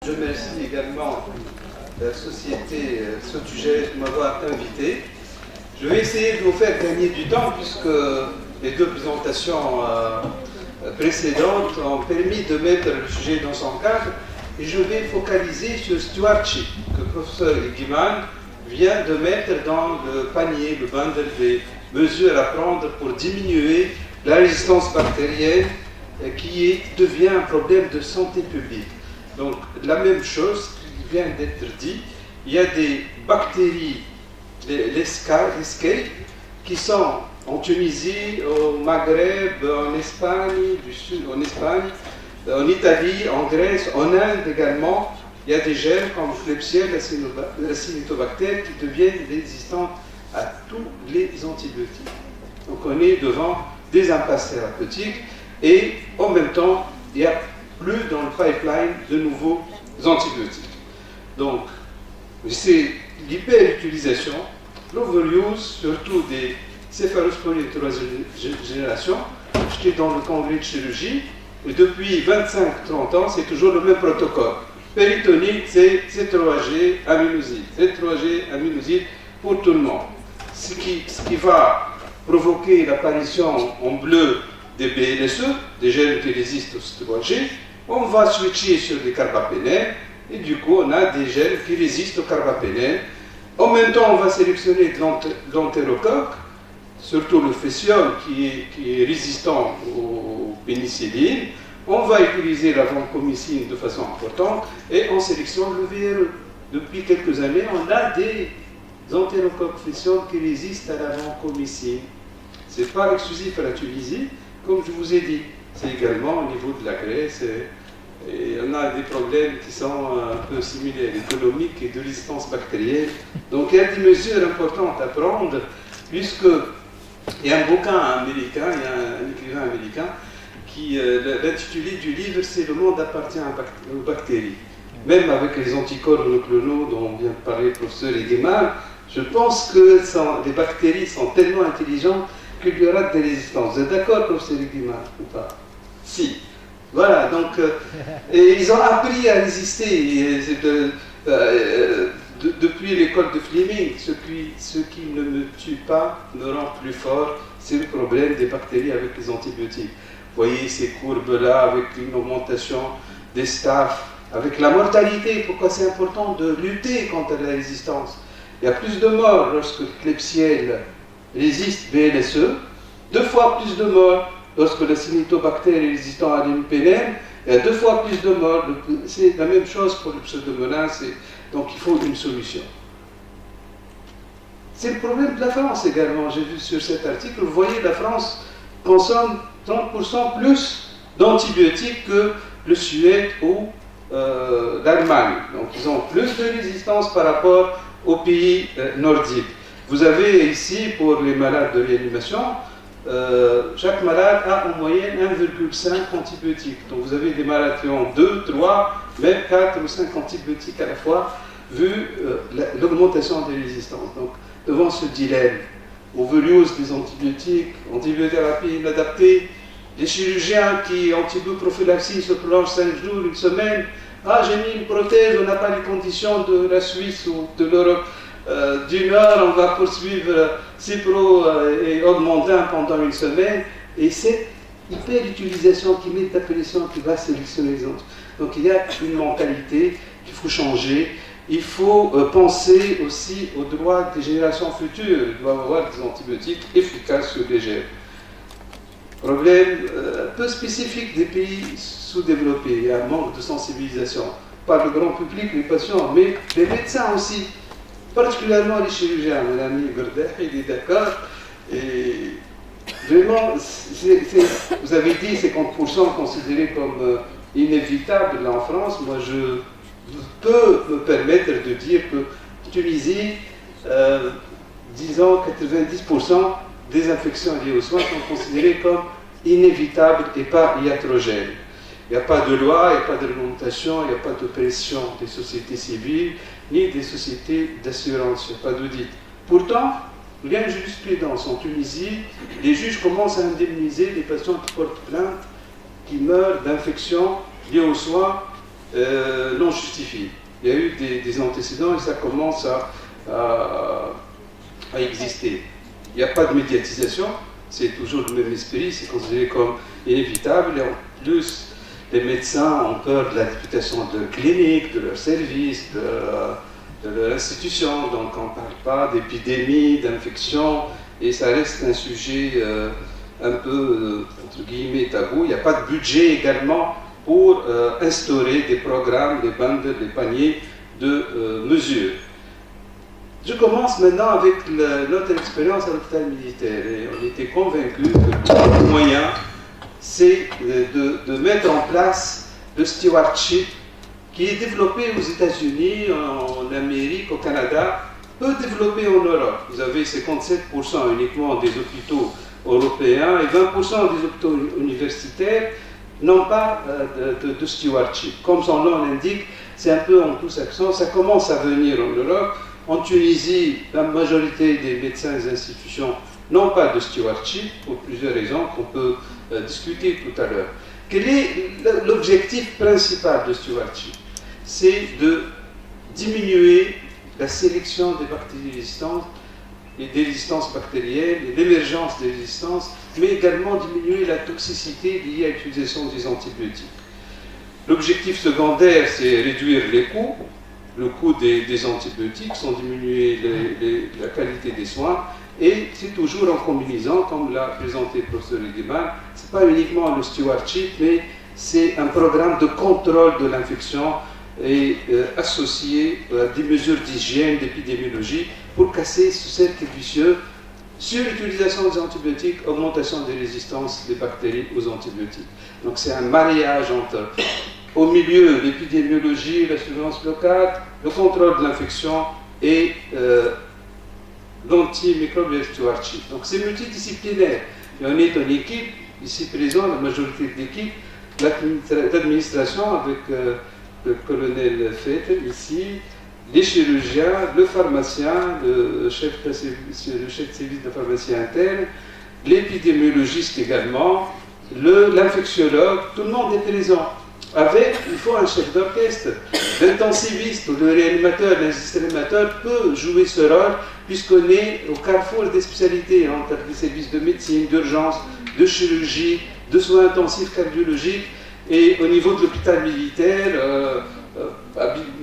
Je remercie également la société Sotujet de m'avoir invité. Je vais essayer de vous faire gagner du temps puisque les deux présentations précédentes ont permis de mettre le sujet dans son cadre et je vais focaliser sur stewardship que le professeur Guiman vient de mettre dans le panier, le bundle des mesures à prendre pour diminuer la résistance bactérienne qui devient un problème de santé publique. Donc la même chose qui vient d'être dit, il y a des bactéries, les SCAI, qui sont en Tunisie, au Maghreb, en Espagne, en Espagne, en Italie, en Grèce, en Inde également. Il y a des gènes comme Klebsiella, la Cyanobactère qui deviennent résistantes à tous les antibiotiques. Donc on est devant des impasses thérapeutiques et en même temps, il n'y a plus dans le pipeline de nouveaux antibiotiques. Donc, c'est l'hyperutilisation, l'overuse, surtout des céphalosporines de troisième génération. J'étais dans le congrès de chirurgie et depuis 25-30 ans, c'est toujours le même protocole. Péritonite, c'est C3G aminoside. C3G aminoside pour tout le monde. Ce qui va provoquer l'apparition en bleu des BLSE, des gènes qui résistent au C3G. On va switcher sur des carbapénènes et du coup on a des gènes qui résistent au carbapénène. En même temps on va sélectionner de l'entérocoque, surtout le phécium qui est résistant aux pénicillines. On va utiliser la vancomycine de façon importante et on sélectionne le VRE. Depuis quelques années on a des entérocoques phécium qui résistent à la vancomycine. Ce n'est pas exclusif à la Tunisie, comme je vous ai dit. C'est également au niveau de la Grèce et on a des problèmes qui sont un peu similaires, économiques et de résistance bactérienne. Donc il y a des mesures importantes à prendre puisque il y a un bouquin américain, il y a un écrivain américain qui, l'intitulé du livre, c'est « Le monde appartient aux bactéries ». Même avec les anticorps monoclonaux dont vient de parler le professeur Guémal, je pense que les bactéries sont tellement intelligentes qu'il y aura des résistances. Vous êtes d'accord, professeur Guémal, ou pas? Si. Voilà, donc, et ils ont appris à résister. Depuis l'école de Fleming, ce qui ne me tue pas me rend plus fort, c'est le problème des bactéries avec les antibiotiques. Vous voyez ces courbes-là avec une augmentation des staphes, avec la mortalité. Pourquoi c'est important de lutter contre la résistance? Il y a plus de morts lorsque Klebsiella résiste BLSE, 2 fois plus de morts lorsque la Cyanobactère est résistant à l'IMPNM, il y a 2 fois plus de morts. C'est la même chose pour le Pseudomonas, donc il faut une solution. C'est le problème de la France également. J'ai vu sur cet article, vous voyez, la France consomme 30% plus d'antibiotiques que le Suède ou l'Allemagne. Donc ils ont plus de résistance par rapport aux pays nordiques. Vous avez ici, pour les malades de réanimation, chaque malade a en moyenne 1,5 antibiotiques. Donc vous avez des malades qui ont 2, 3, même 4 ou 5 antibiotiques à la fois, vu l'augmentation des résistances. Donc devant ce dilemme, overuse des antibiotiques, antibiothérapie inadaptée, les chirurgiens qui antibioprophylaxie se prolongent 5 jours, 1 semaine. Ah, j'ai mis une prothèse, on n'a pas les conditions de la Suisse ou de l'Europe du Nord, on va poursuivre Cipro et Augmentin pendant 1 semaine. Et c'est hyper-utilisation qui met la pression qui va sélectionner les autres. Donc il y a une mentalité qu'il faut changer. Il faut penser aussi aux droits des générations futures. Il doit y avoir des antibiotiques efficaces sur les gènes. Problème un peu spécifique des pays sous-développés. Il y a un manque de sensibilisation. Pas le grand public, les patients, mais les médecins aussi. Particulièrement les chirurgiens. Mon ami Gordeh, il est d'accord. Et vraiment, vous avez dit 50% considérés comme inévitables en France. Moi, je peux me permettre de dire que Tunisie, disons 90% des infections liées aux soins sont considérées comme inévitables et pas iatrogènes. Il n'y a pas de loi, il n'y a pas de réglementation, il n'y a pas de pression des sociétés civiles ni des sociétés d'assurance, il n'y a pas d'audit. Pourtant, il y a une jurisprudence en Tunisie, les juges commencent à indemniser les patients qui portent plainte, qui meurent d'infections liées aux soins non justifiés. Il y a eu des antécédents et ça commence à exister. Il n'y a pas de médiatisation, c'est toujours le même esprit, c'est considéré comme inévitable et en plus les médecins ont peur de la réputation de clinique, de leur service, de leur institution, donc on ne parle pas d'épidémie, d'infection et ça reste un sujet un peu entre guillemets tabou. Il n'y a pas de budget également pour instaurer des programmes, des bundles, des paniers de mesures. Je commence maintenant avec notre expérience à l'hôpital militaire et on était convaincus que le moyen c'est de mettre en place le stewardship qui est développé aux États-Unis, en Amérique, au Canada, peu développé en Europe. Vous avez 57% uniquement des hôpitaux européens et 20% des hôpitaux universitaires n'ont pas de stewardship. Comme son nom l'indique, c'est un peu en tous accents, ça commence à venir en Europe. En Tunisie, la majorité des médecins et des institutions n'ont pas de stewardship, pour plusieurs raisons qu'on peut discuter tout à l'heure. Quel est l'objectif principal de stewardship? C'est de diminuer la sélection des bactéries résistantes et des résistances bactériennes, et l'émergence des résistances, mais également diminuer la toxicité liée à l'utilisation des antibiotiques. L'objectif secondaire, c'est réduire les coûts. Le coût des antibiotiques, sans diminuer la qualité des soins, et c'est toujours en combinaison, comme l'a présenté le professeur Egeman, ce n'est pas uniquement le stewardship, mais c'est un programme de contrôle de l'infection et associé à des mesures d'hygiène, d'épidémiologie, pour casser ce cercle vicieux sur l'utilisation des antibiotiques, augmentation des résistances des bactéries aux antibiotiques. Donc c'est un mariage entre, au milieu, l'épidémiologie, la surveillance locale, le contrôle de l'infection et l'antimicrobial stewardship. Donc c'est multidisciplinaire. Et on est une équipe, ici présent, la majorité de l'équipe, l'administration avec le colonel Fete, ici, les chirurgiens, le pharmacien, le chef de service de pharmacie interne, l'épidémiologiste également, l'infectiologue, tout le monde est présent. Avec, il faut un chef d'orchestre, l'intensiviste ou le réanimateur, l'instrémateur peut jouer ce rôle puisqu'on est au carrefour des spécialités entre les services de médecine, d'urgence, de chirurgie, de soins intensifs cardiologiques et au niveau de l'hôpital militaire,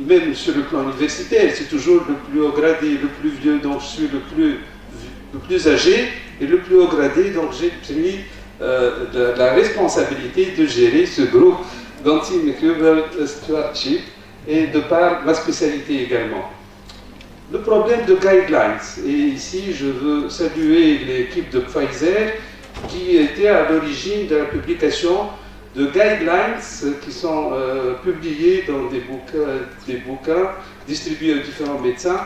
même sur le plan universitaire, c'est toujours le plus haut gradé, le plus vieux, donc je suis le plus âgé et le plus haut gradé, donc j'ai pris la responsabilité de gérer ce groupe d'antimicrobial stewardship et de par ma spécialité également. Le problème de guidelines, et ici je veux saluer l'équipe de Pfizer qui était à l'origine de la publication de guidelines qui sont publiés dans des bouquins distribués aux différents médecins.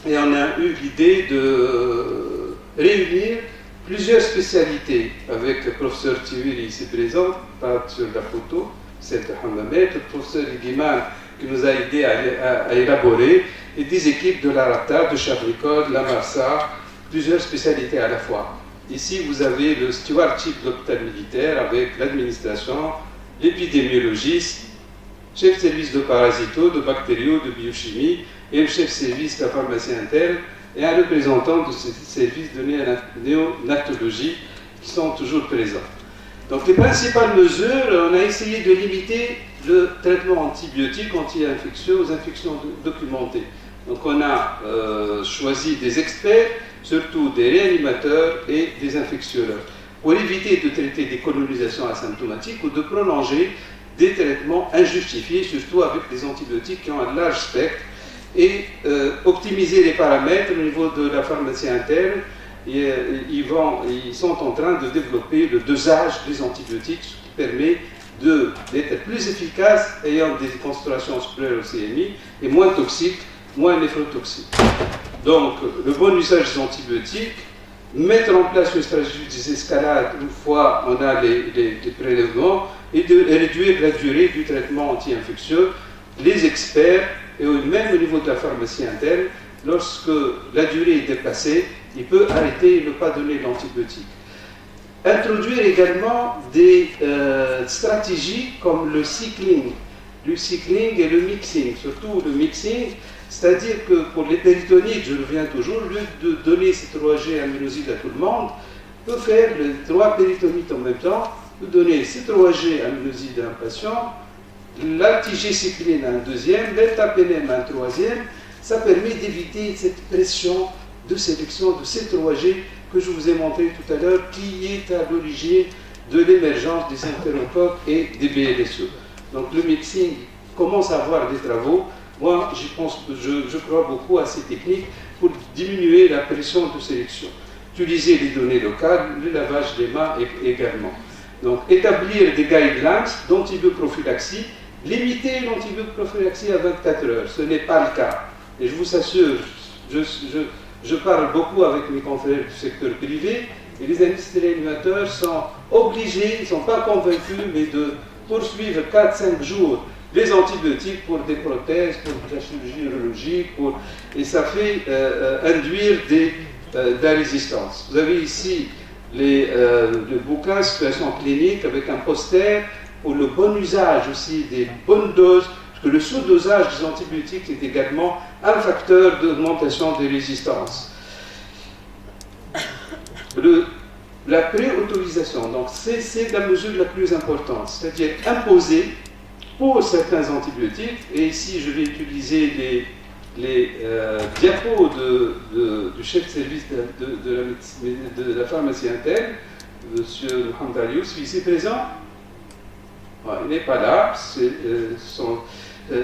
Et on a eu l'idée de réunir plusieurs spécialités avec le professeur Tiwiri ici présent, pas sur la photo, c'est Hammamet, le professeur Egeman qui nous a aidé à élaborer, et des équipes de la RATA, de Chabricot, de la Marsa, plusieurs spécialités à la fois. Ici, vous avez le stewardship de l'hôpital militaire avec l'administration, l'épidémiologiste, chef de service de parasito, de bactério, de biochimie, et le chef de service de la pharmacie interne, et un représentant de ce service de néonatologie qui sont toujours présents. Donc les principales mesures, on a essayé de limiter le traitement antibiotique anti-infectieux aux infections documentées. Donc on a choisi des experts, surtout des réanimateurs et des infectiologues, pour éviter de traiter des colonisations asymptomatiques ou de prolonger des traitements injustifiés, surtout avec des antibiotiques qui ont un large spectre, et optimiser les paramètres au niveau de la pharmacie interne. Ils sont en train de développer le dosage des antibiotiques, ce qui permet d'être plus efficace, ayant des concentrations supérieures au CMI et moins toxiques, moins néphrotoxiques. Donc, le bon usage des antibiotiques, mettre en place une stratégie de désescalade une fois on a les prélèvements et de réduire la durée du traitement anti-infectieux. Les experts, et même au niveau de la pharmacie interne, lorsque la durée est dépassée, il peut arrêter et ne pas donner l'antibiotique. Introduire également des stratégies comme le cycling le cycling et le mixing, surtout le mixing, c'est-à-dire que pour les péritonites, je reviens toujours, au lieu de donner ces 3G aminosides à tout le monde, on peut faire les 3 péritonites en même temps, on peut donner ces 3G aminosides à un patient, l'antigécycline à un deuxième, l'eltapénème à un troisième. Ça permet d'éviter cette pression de sélection de ces 3G que je vous ai montré tout à l'heure, qui est à l'origine de l'émergence des entérocoques et des BLSE. Donc le mixing commence à avoir des travaux. Moi, je crois beaucoup à ces techniques pour diminuer la pression de sélection. Utiliser les données locales, le lavage des mains également. Donc établir des guidelines d'antibioprophylaxie, limiter l'antibioprophylaxie à 24 heures. Ce n'est pas le cas. Et je vous assure, je parle beaucoup avec mes confrères du secteur privé, et les anesthésiateurs sont obligés, ils ne sont pas convaincus, mais de poursuivre 4-5 jours les antibiotiques pour des prothèses, pour la chirurgie urologique, et ça fait induire de la résistance. Vous avez ici le bouquin Situation clinique avec un poster pour le bon usage aussi des bonnes doses, parce que le sous-dosage des antibiotiques est également un facteur d'augmentation des résistances. La préautorisation, donc c'est la mesure la plus importante, c'est-à-dire imposer pour certains antibiotiques, et ici je vais utiliser les diapos du chef de service de la pharmacie interne, M. Mohamed Alious, ici présent. Il n'est pas là,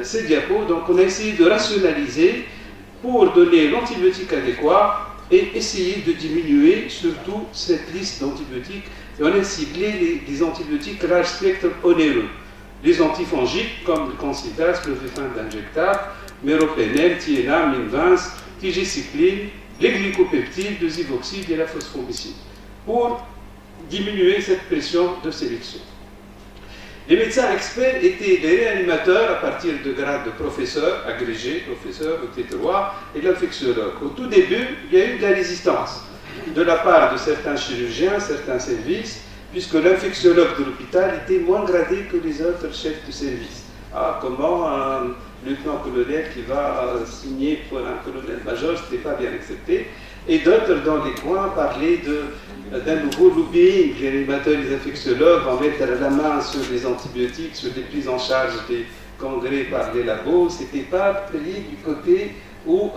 ces diapos, donc on a essayé de rationaliser pour donner l'antibiotique adéquat et essayer de diminuer surtout cette liste d'antibiotiques. Et on a ciblé les antibiotiques large spectre onéreux. Les antifongiques comme le Concitase, le Vefin injectable, Méropenem, Tiena, Minvins, Tigecycline, les glycopeptides, le Zivoxide et la phosphomycine, pour diminuer cette pression de sélection. Les médecins experts étaient les réanimateurs à partir de grade de professeur, agrégé, professeur, OT3 et l'infectiologue. Au tout début, il y a eu de la résistance de la part de certains chirurgiens, certains services, puisque l'infectiologue de l'hôpital était moins gradé que les autres chefs de service. Comment un lieutenant-colonel qui va signer pour un colonel-major, ce n'était pas bien accepté. Et d'autres dans les coins parlaient d'un nouveau lobbying. Les réanimateurs et les infectiologues vont mettre la main sur les antibiotiques, sur les prises en charge des congrès par les labos. Ce n'était pas pris du côté où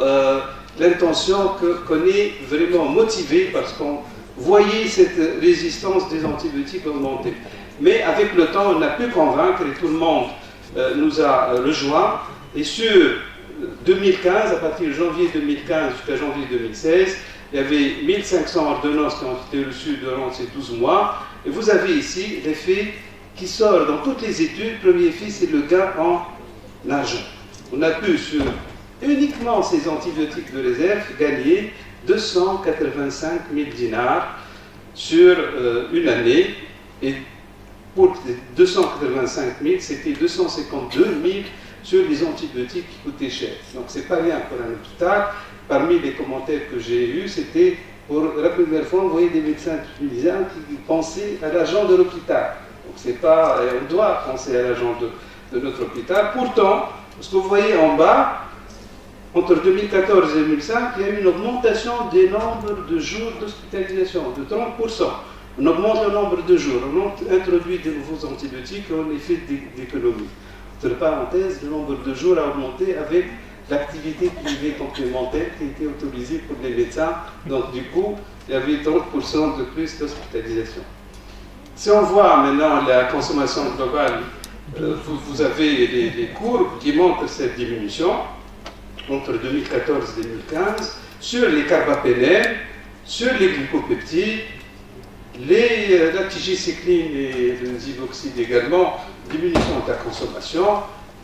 l'intention qu'on est vraiment motivée parce qu'on voyait cette résistance des antibiotiques augmenter. Mais avec le temps, on a pu convaincre et tout le monde nous a rejoints. Et sur 2015, à partir de janvier 2015 jusqu'à janvier 2016, il y avait 1500 ordonnances qui ont été reçues durant ces 12 mois. Et vous avez ici l'effet qui sort dans toutes les études. Le premier effet, c'est le gain en argent. On a pu, sur uniquement ces antibiotiques de réserve, gagner 285 000 dinars sur une année. Et pour 285 000, c'était 252 000 sur les antibiotiques qui coûtaient cher. Donc c'est pas rien pour un hôpital. Parmi les commentaires que j'ai eus, c'était pour la première fois, vous voyez des médecins tunisiens qui pensaient à l'argent de l'hôpital. Donc c'est pas, on doit penser à l'argent de notre hôpital. Pourtant, parce que vous voyez en bas, entre 2014 et 2005, il y a eu une augmentation des nombres de jours d'hospitalisation de 30%. On augmente le nombre de jours, on introduit de nouveaux antibiotiques et on y fait d'économies. Entre parenthèses, le nombre de jours a augmenté avec l'activité privée complémentaire qui était autorisée pour les médecins. Donc du coup, il y avait 30% de plus d'hospitalisation. Si on voit maintenant la consommation globale, vous avez les courbes qui montrent cette diminution entre 2014 et 2015 sur les carbapénèmes, sur les glycopeptides, la tigecycline et le zivoxide également, diminution de la consommation,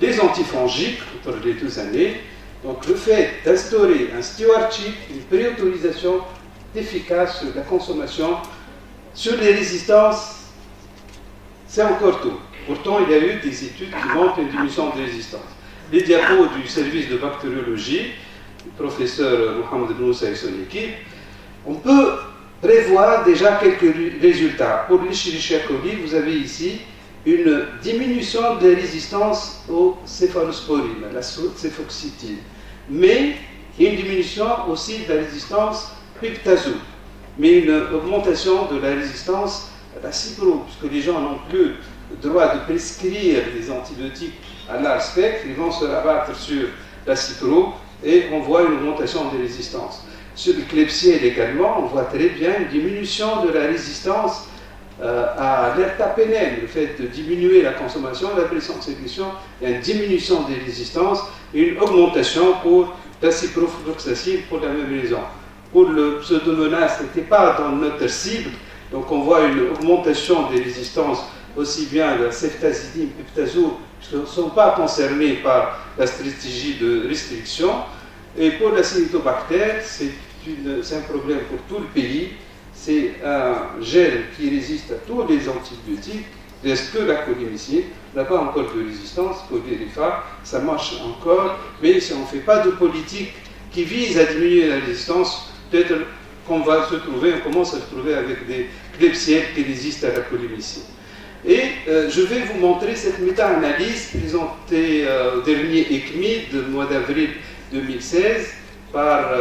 les antifongiques entre les 2 années. Donc le fait d'instaurer un stewardship, une préautorisation efficace sur la consommation, sur les résistances, c'est encore tôt. Pourtant, il y a eu des études qui montrent une diminution de résistance. Les diapos du service de bactériologie, le professeur Mohamed Moussa et son équipe, on peut prévoir déjà quelques résultats. Pour l'Escherichia coli, vous avez ici une diminution de la résistance aux céphalosporines, à la céphoxytine, mais une diminution aussi de la résistance piptazole, mais une augmentation de la résistance à la cipro, puisque les gens n'ont plus le droit de prescrire des antibiotiques à large spectre, ils vont se rabattre sur la cipro et on voit une augmentation des résistances. Sur le Klebsiella également, on voit très bien une diminution de la résistance à l'ertapénène, le fait de diminuer la consommation, la pression de sécrétion, il y a une diminution des résistances et une augmentation pour la ciprofloxacine pour la même raison. Pour le Pseudomonas, ce n'était pas dans notre cible, donc on voit une augmentation des résistances aussi bien de la ceftazidime, piptazole, qui ne sont pas concernés par la stratégie de restriction. Et pour la cyanidobactère, c'est un problème pour tout le pays. C'est un gène qui résiste à tous les antibiotiques, reste que la colimicine, n'a pas encore de résistance, Codirifa, ça marche encore, mais si on ne fait pas de politique qui vise à diminuer la résistance, peut-être qu'on va se trouver, on commence à se trouver avec des Klebsiella qui résistent à la colimicine. Et je vais vous montrer cette méta-analyse présentée au dernier ECMID, le mois d'avril 2016, par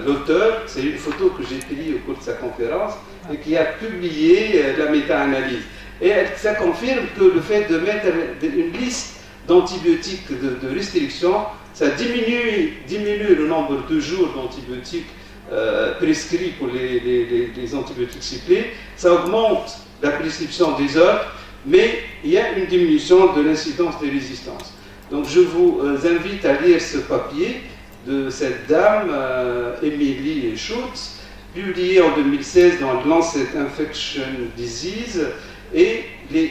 l'auteur. C'est une photo que j'ai prise au cours de sa conférence et qui a publié la méta-analyse. Et ça confirme que le fait de mettre une liste d'antibiotiques de restriction, ça diminue le nombre de jours d'antibiotiques prescrits pour les antibiotiques ciblés, ça augmente la prescription des autres, mais il y a une diminution de l'incidence des résistances. Donc je vous invite à lire ce papier de cette dame, Emily Schutz, publié en 2016 dans le Lancet Infection Disease, et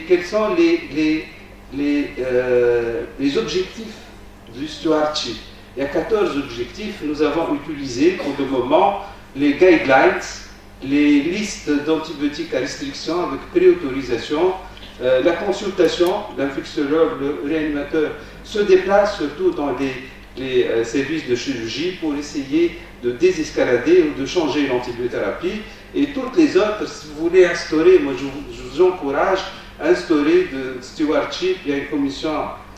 quels sont les objectifs du stewardship. Il y a 14 objectifs. Nous avons utilisé pour le moment les guidelines, les listes d'antibiotiques à restriction avec préautorisation, la consultation, l'infectiologue, le réanimateur se déplace surtout dans les services de chirurgie pour essayer de désescalader ou de changer l'antibiothérapie. Et toutes les autres, si vous voulez instaurer, moi je vous encourage à instaurer de stewardship. Il y a une commission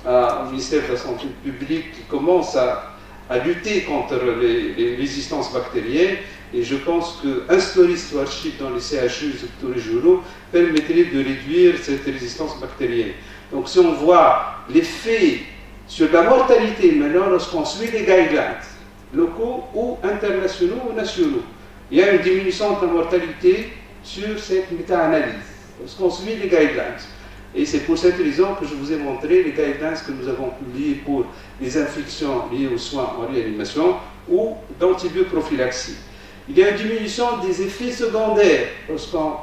au ministère de la Santé publique qui commence à lutter contre les résistances bactériennes. Et je pense qu'instaurer stewardship dans les CHU régionaux permettrait de réduire cette résistance bactérienne. Donc si on voit l'effet sur la mortalité, maintenant lorsqu'on suit les guidelines, locaux ou internationaux ou nationaux, il y a une diminution de la mortalité sur cette méta-analyse, lorsqu'on suit les guidelines. Et c'est pour cette raison que je vous ai montré les guidelines que nous avons publiés pour les infections liées aux soins en réanimation ou d'antibioprophylaxie. Il y a une diminution des effets secondaires lorsqu'on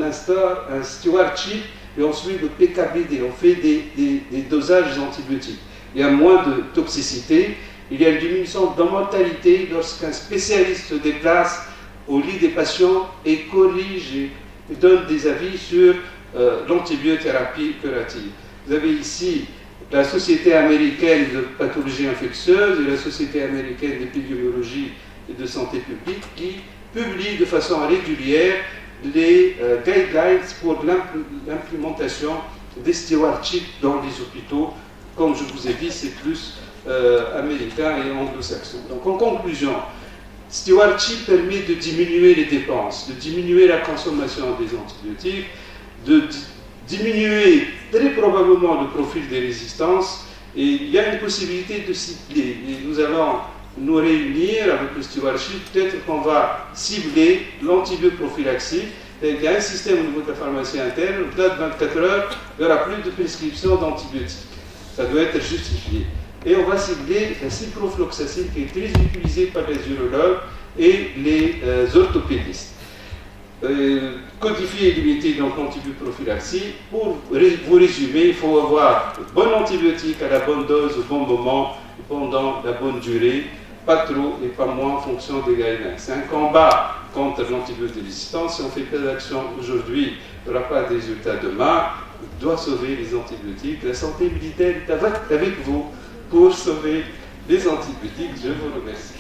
instaure un stewardship et on suit le PKBD, on fait des dosages antibiotiques. Il y a moins de toxicité, il y a une diminution de mortalité lorsqu'un spécialiste se déplace au lit des patients et corrige et donne des avis sur l'antibiothérapie curative. Vous avez ici la Société américaine de pathologie infectieuse et la Société américaine d'épidémiologie et de santé publique qui publient de façon régulière les guidelines pour l'implémentation des stewardships dans les hôpitaux. Comme je vous ai dit, c'est plus américain et anglo-saxon. Donc en conclusion, stewardship permet de diminuer les dépenses, de diminuer la consommation des antibiotiques, de diminuer très probablement le profil des résistances, et il y a une possibilité de cibler. Et nous allons nous réunir avec le stewardship, peut-être qu'on va cibler l'antibioprophylaxie. Il y a un système au niveau de la pharmacie interne, au-delà de 24 heures, il n'y aura plus de prescription d'antibiotiques. Ça doit être justifié. Et on va cibler la ciprofloxacine qui est très utilisée par les urologues et les orthopédistes. Codifier et limiter donc l'antibioprophylaxie. Pour vous résumer, il faut avoir le bon antibiotique à la bonne dose au bon moment et pendant la bonne durée, pas trop et pas moins en fonction des guidelines. C'est un combat contre l'antibiorésistance. Si on ne fait pas d'action aujourd'hui, il n'y aura pas de résultats demain. On doit sauver les antibiotiques. La santé militaire est avec vous pour sauver les antibiotiques. Je vous remercie.